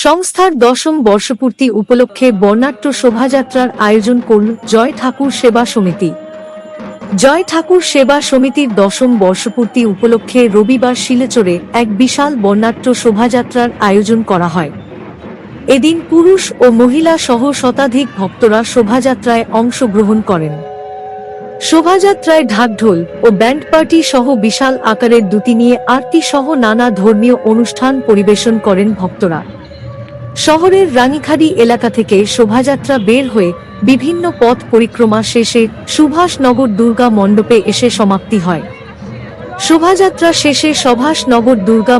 সংস্থার ১০ম বর্ষপূর্তি উপলক্ষে বর্ণাঢ্য শোভাযাত্রার আয়োজন করল জয় ঠাকুর সেবা সমিতি। জয় ঠাকুর সেবা সমিতির ১০ম বর্ষপূর্তি উপলক্ষে রবিবার শিলচরে এক বিশাল বর্ণাঢ্য শোভাযাত্রার আয়োজন করা হয়। এদিন পুরুষ ও মহিলা সহ শতাধিক ভক্তরা শোভাযাত্রায় অংশগ্রহণ করেন। শোভাযাত্রায় ঢাকঢোল ও ব্যান্ড পার্টি সহ বিশাল আকারের দুতি নিয়ে আরতি সহ নানা ধর্মীয় অনুষ্ঠান পরিবেশন করেন ভক্তরা। শহরের রানীখাড়ি এলাকা থেকে শোভাযাত্রা বের হয়ে বিভিন্ন পথ পরিক্রমা শেষে সুভাষনগর দুর্গা মণ্ডপে এসে সমাপ্তি হয়। শোভাযাত্রা শেষে সুভাষনগর দুর্গা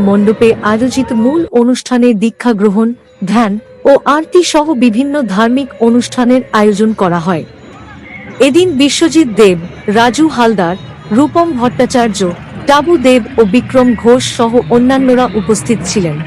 মণ্ডপে আয়োজিত মূল অনুষ্ঠানে দীক্ষা গ্রহণ, ধ্যান ও আরতি সহ বিভিন্ন ধার্মিক অনুষ্ঠানের আয়োজন করা হয়। এদিন বিশ্বজিৎ দেব, রাজু হালদার, রূপম ভট্টাচার্য, টাবু দেব ও বিক্রম ঘোষ সহ অন্যান্যরা উপস্থিত ছিলেন।